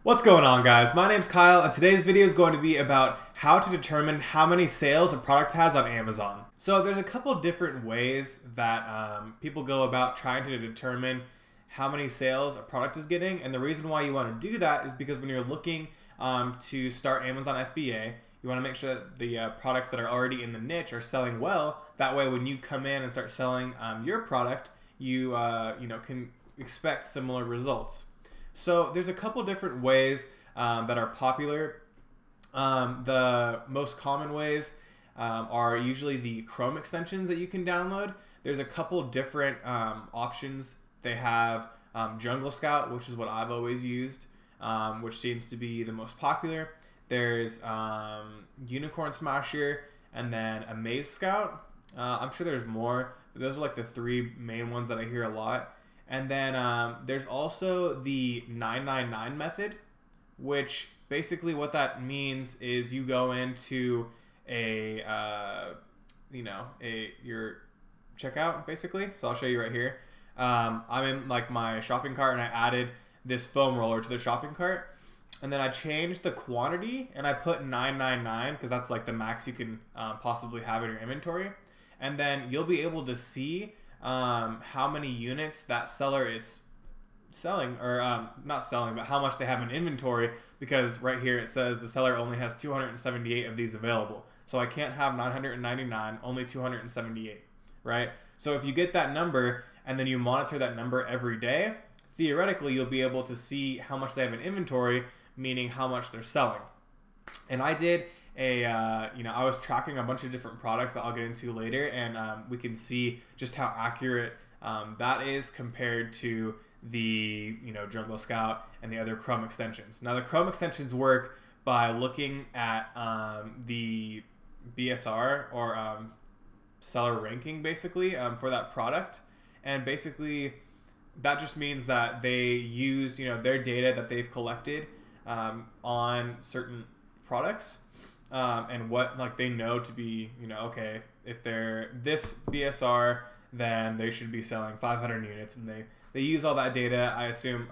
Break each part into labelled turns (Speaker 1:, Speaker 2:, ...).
Speaker 1: What's going on, guys? My name's Kyle, and today's video is going to be about how to determine how many sales a product has on Amazon. So there's a couple different ways that people go about trying to determine how many sales a product is getting, and the reason why you want to do that is because when you're looking to start Amazon FBA, you want to make sure that the products that are already in the niche are selling well. That way, when you come in and start selling your product, you can expect similar results. So there's a couple different ways that are popular. The most common ways are usually the Chrome extensions that you can download. There's a couple different options. They have Jungle Scout, which is what I've always used, which seems to be the most popular. There's Unicorn Smasher, and then Amaze Scout. I'm sure there's more, but those are like the three main ones that I hear a lot. And then there's also the 999 method, which basically what that means is you go into your checkout basically. So I'll show you right here. I'm in like my shopping cart and I added this foam roller to the shopping cart, and then I changed the quantity and I put 999 because that's like the max you can possibly have in your inventory, and then you'll be able to see how many units that seller is selling, or not selling, but how much they have in inventory, because right here it says the seller only has 278 of these available. So I can't have 999, only 278, right? So if you get that number and then you monitor that number every day, theoretically you'll be able to see how much they have in inventory, meaning how much they're selling. And I did I was tracking a bunch of different products that I'll get into later, and we can see just how accurate that is compared to the Jungle Scout and the other Chrome extensions. Now the Chrome extensions work by looking at the BSR, or seller ranking, basically for that product, and basically that just means that they use their data that they've collected on certain products. And what they know to be, okay, if they're this BSR, then they should be selling 500 units, and they use all that data, I assume,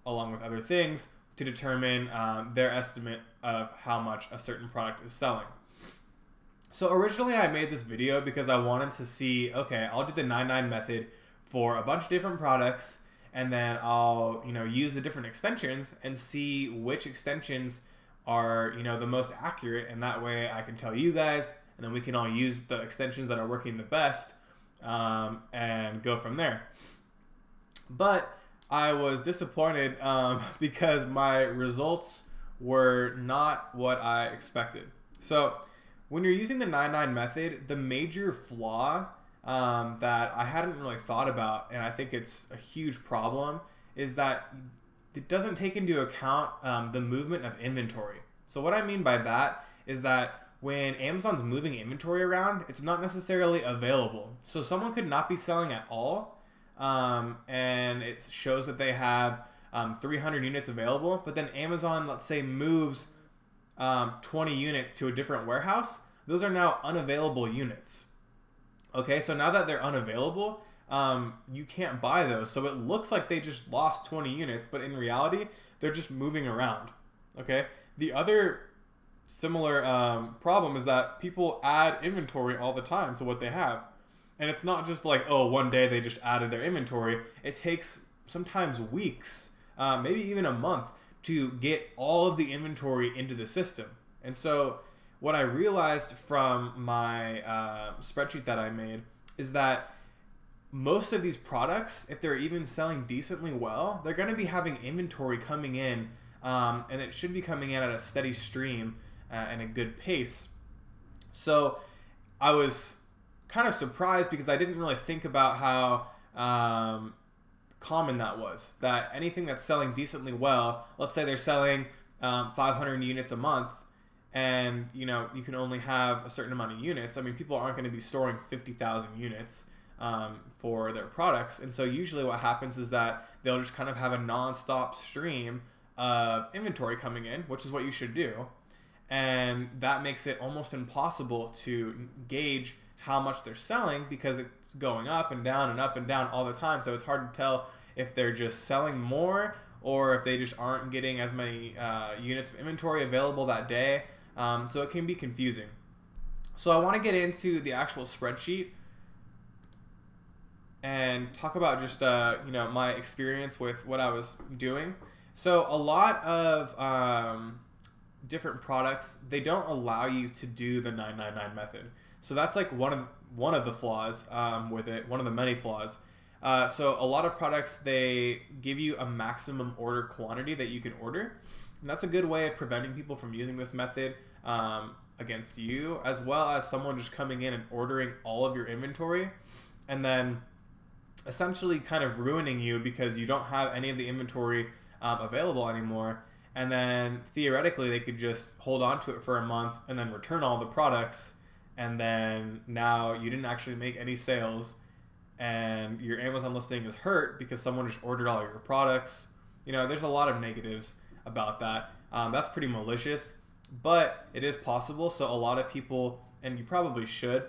Speaker 1: along with other things, to determine their estimate of how much a certain product is selling. So originally I made this video because I wanted to see, okay, I'll do the 99 method for a bunch of different products, and then I'll use the different extensions and see which extensions are the most accurate, and that way I can tell you guys, and then we can all use the extensions that are working the best and go from there. But I was disappointed because my results were not what I expected. So when you're using the 99 method, the major flaw that I hadn't really thought about, and I think it's a huge problem, is that it doesn't take into account the movement of inventory. So what I mean by that is that when Amazon's moving inventory around, it's not necessarily available. So someone could not be selling at all, and it shows that they have 300 units available, but then Amazon, let's say, moves 20 units to a different warehouse. Those are now unavailable units. Okay, so now that they're unavailable, you can't buy those. So it looks like they just lost 20 units, but in reality, they're just moving around. Okay, the other similar problem is that people add inventory all the time to what they have. And it's not just like, oh, one day they just added their inventory. It takes sometimes weeks, maybe even a month, to get all of the inventory into the system. And so what I realized from my spreadsheet that I made is that most of these products, if they're even selling decently well, they're going to be having inventory coming in, and it should be coming in at a steady stream and a good pace. So I was kind of surprised because I didn't really think about how common that was. That anything that's selling decently well, let's say they're selling 500 units a month, and you can only have a certain amount of units. I mean, people aren't going to be storing 50,000 units for their products, and so usually what happens is that they'll just kind of have a non-stop stream of inventory coming in, which is what you should do, and that makes it almost impossible to gauge how much they're selling because it's going up and down all the time. So it's hard to tell if they're just selling more or if they just aren't getting as many units of inventory available that day. So it can be confusing. So I want to get into the actual spreadsheet and talk about just my experience with what I was doing. So a lot of different products, they don't allow you to do the 999 method. So that's like one of the flaws with it, one of the many flaws. So a lot of products, they give you a maximum order quantity that you can order. And that's a good way of preventing people from using this method against you, as well as someone just coming in and ordering all of your inventory and then essentially kind of ruining you because you don't have any of the inventory available anymore. And then theoretically they could just hold on to it for a month and then return all the products, and then now you didn't actually make any sales and your Amazon listing is hurt because someone just ordered all your products. There's a lot of negatives about that. That's pretty malicious, but it is possible. So a lot of people, and you probably should,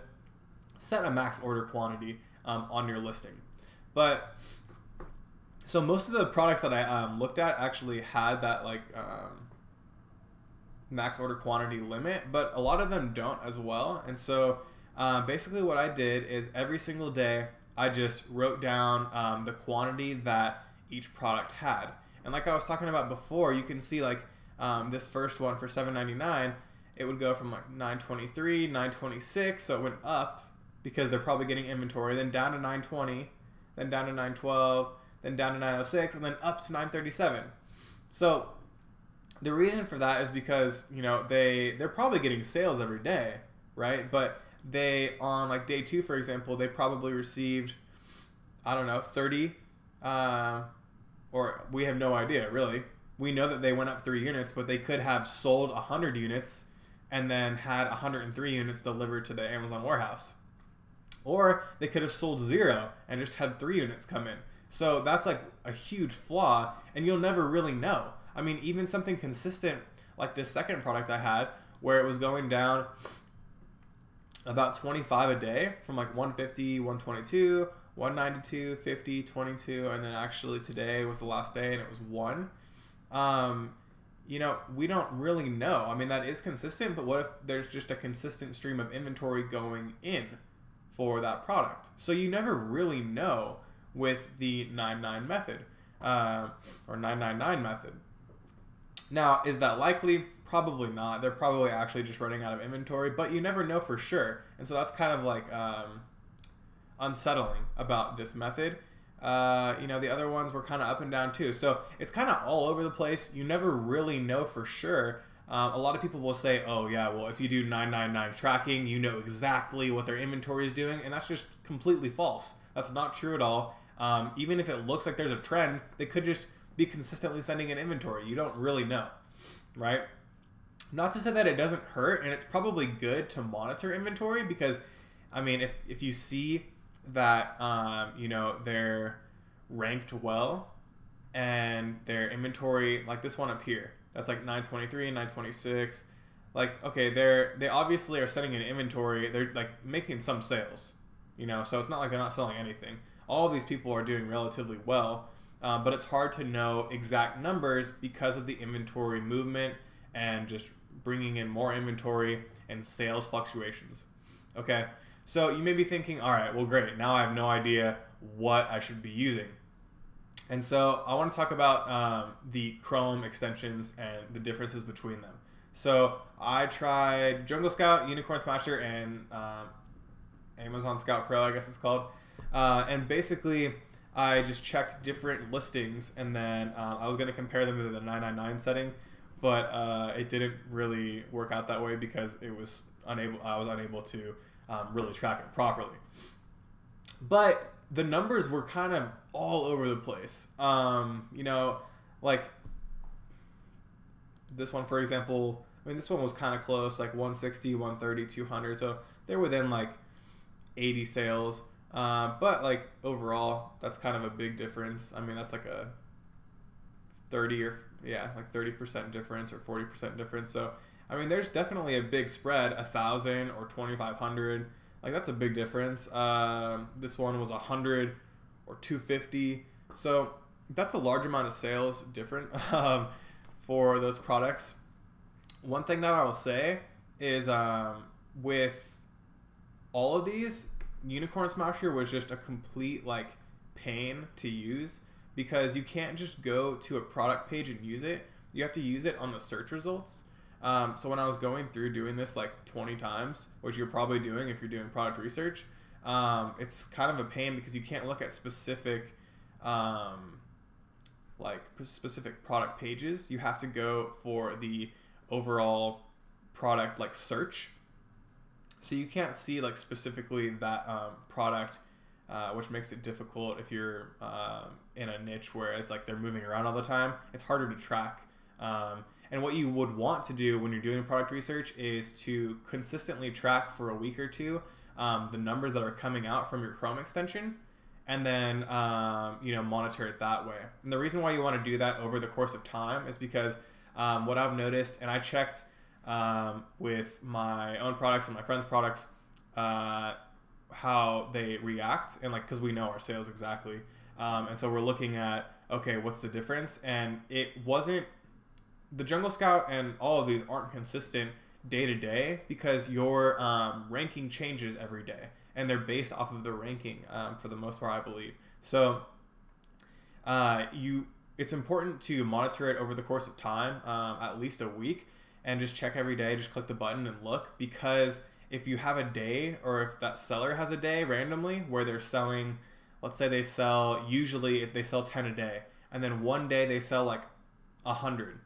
Speaker 1: set a max order quantity on your listing. But so most of the products that I looked at actually had that max order quantity limit, but a lot of them don't as well. And so basically what I did is every single day I just wrote down the quantity that each product had. And like I was talking about before, you can see this first one for $7.99, it would go from $9.23, $9.26, so it went up because they're probably getting inventory, then down to $9.20, then down to $9.12, then down to $9.06, and then up to $9.37. So the reason for that is because they're probably getting sales every day, right? But they, on day 2, for example, they probably received, I don't know, 30, or we have no idea really. We know that they went up 3 units, but they could have sold 100 units and then had 103 units delivered to the Amazon warehouse. Or they could have sold 0 and just had 3 units come in. So that's a huge flaw, and you'll never really know. I mean, even something consistent like this second product I had, where it was going down about 25 a day from 150, 122, 192, 50, 22, and then actually today was the last day and it was 1. We don't really know. I mean, that is consistent, but what if there's just a consistent stream of inventory going in for that product? So you never really know with the 99 method or 999 method. Now, is that likely? Probably not. They're probably actually just running out of inventory, but you never know for sure. And so that's kind of unsettling about this method. The other ones were kind of up and down too. So it's kind of all over the place. You never really know for sure. A lot of people will say, oh yeah, well, if you do 999 tracking, you know exactly what their inventory is doing. And that's just completely false. That's not true at all. Even if it looks like there's a trend, they could just be consistently sending in inventory. You don't really know, right? Not to say that it doesn't hurt, and it's probably good to monitor inventory because, I mean, if you see that, they're ranked well and their inventory, like this one up here, that's 923, 926, okay, they obviously are sending in inventory. They're making some sales, so it's not like they're not selling anything. All of these people are doing relatively well, but it's hard to know exact numbers because of the inventory movement and just bringing in more inventory and sales fluctuations. Okay, so you may be thinking, all right, well, great. Now I have no idea what I should be using. And so I want to talk about the Chrome extensions and the differences between them. So I tried Jungle Scout, Unicorn Smasher, and Amazon Scout Pro, I guess it's called. And basically, I just checked different listings, and then I was going to compare them to the 999 setting, but it didn't really work out that way because I was unable to really track it properly. But the numbers were kind of all over the place. This one, for example, this one was kind of close, 160, 130, 200. So they're within 80 sales. But overall, that's kind of a big difference. That's a 30% difference or 40% difference. So, there's definitely a big spread, 1,000 or 2,500. That's a big difference. This one was 100 or 250. So that's a large amount of sales different for those products. One thing that I will say is with all of these, Unicorn Smasher was just a complete like pain to use, because you can't just go to a product page and use it. You have to use it on the search results. So when I was going through doing this like 20 times, which you're probably doing if you're doing product research, it's kind of a pain because you can't look at specific specific product pages. You have to go for the overall product like search. So you can't see like specifically that product, which makes it difficult if you're in a niche where it's like they're moving around all the time. It's harder to track. And what you would want to do when you're doing product research is to consistently track for a week or two the numbers that are coming out from your Chrome extension, and then monitor it that way. And the reason why you want to do that over the course of time is because what I've noticed, and I checked with my own products and my friends' products, how they react, and like, because we know our sales exactly, and so we're looking at, okay, what's the difference? And it wasn't, the Jungle Scout and all of these aren't consistent day to day, because your ranking changes every day, and they're based off of the ranking for the most part, I believe. So it's important to monitor it over the course of time, at least a week, and just check every day. Just click the button and look, because if you have a day, or if that seller has a day randomly where they're selling, let's say they sell, usually they sell 10 a day, and then one day they sell like 100,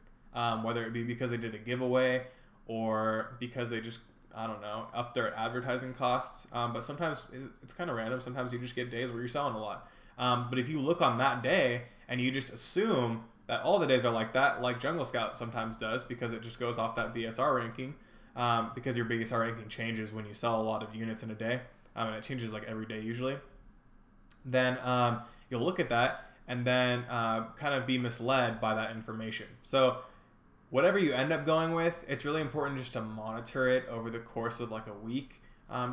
Speaker 1: whether it be because they did a giveaway or because they just, I don't know, up their advertising costs. But sometimes it's kind of random. Sometimes you just get days where you're selling a lot. But if you look on that day and you just assume that all the days are like that, like Jungle Scout sometimes does, because it just goes off that BSR ranking, because your BSR ranking changes when you sell a lot of units in a day, and it changes like every day usually, then you'll look at that and then kind of be misled by that information. So whatever you end up going with, it's really important just to monitor it over the course of like a week,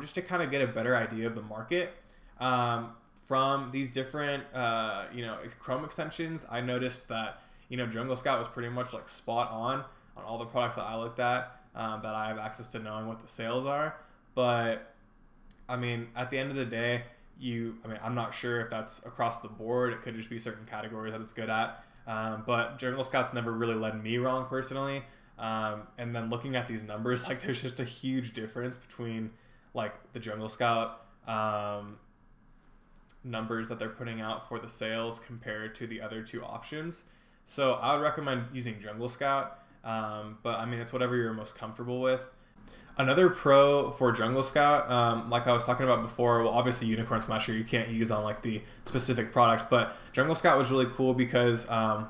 Speaker 1: just to kind of get a better idea of the market. From these different, Chrome extensions, I noticed that, Jungle Scout was pretty much like spot on all the products that I looked at, that I have access to knowing what the sales are. But I mean, at the end of the day, I'm not sure if that's across the board. It could just be certain categories that it's good at. But Jungle Scout's never really led me wrong personally. And then looking at these numbers, like there's just a huge difference between like the Jungle Scout numbers that they're putting out for the sales compared to the other two options. So I would recommend using Jungle Scout, but I mean, it's whatever you're most comfortable with. Another pro for Jungle Scout, like I was talking about before, well, obviously Unicorn Smasher you can't use on like the specific product, but Jungle Scout was really cool because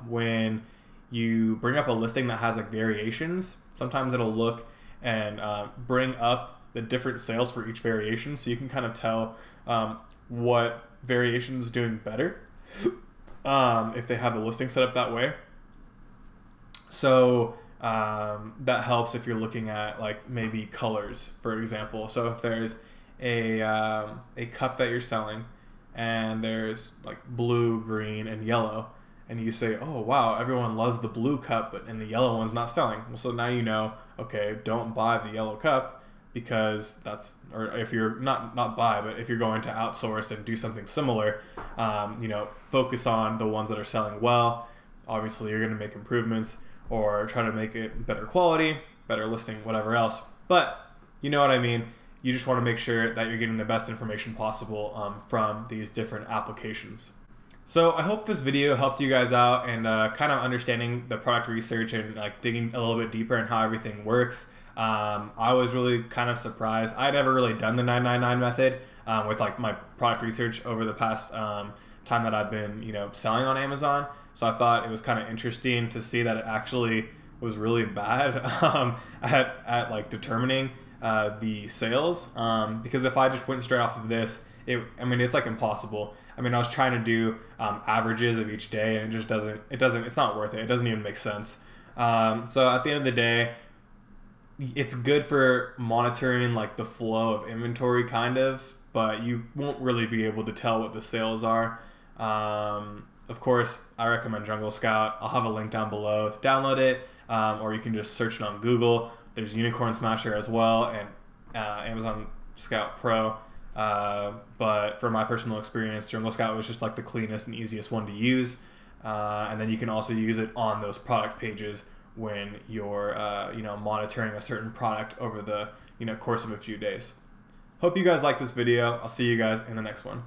Speaker 1: when you bring up a listing that has like variations, sometimes it'll look and bring up the different sales for each variation, so you can kind of tell what variation is doing better if they have the listing set up that way. So that helps if you're looking at like maybe colors, for example. So if there's a cup that you're selling and there's like blue, green, and yellow, and you say, oh wow, everyone loves the blue cup, but and the yellow one's not selling. Well, so now you know, okay, don't buy the yellow cup, because that's, or if you're not buy, but if you're going to outsource and do something similar, focus on the ones that are selling well. Obviously you're going to make improvements or try to make it better quality, better listing, whatever else. But you know what I mean? You just want to make sure that you're getting the best information possible from these different applications. So I hope this video helped you guys out and kind of understanding the product research and like digging a little bit deeper in how everything works. I was really kind of surprised. I'd never really done the 999 method with like my product research over the past time that I've been selling on Amazon. So I thought it was kind of interesting to see that it actually was really bad at like determining the sales, because if I just went straight off of this, it's like impossible. I mean, I was trying to do averages of each day, and it's not worth it. It doesn't even make sense. So at the end of the day, it's good for monitoring like the flow of inventory kind of, but you won't really be able to tell what the sales are of course, I recommend Jungle Scout. I'll have a link down below to download it, or you can just search it on Google. There's Unicorn Smasher as well, and Amazon Scout Pro. But for my personal experience, Jungle Scout was just like the cleanest and easiest one to use. And then you can also use it on those product pages when you're monitoring a certain product over the course of a few days. Hope you guys like this video. I'll see you guys in the next one.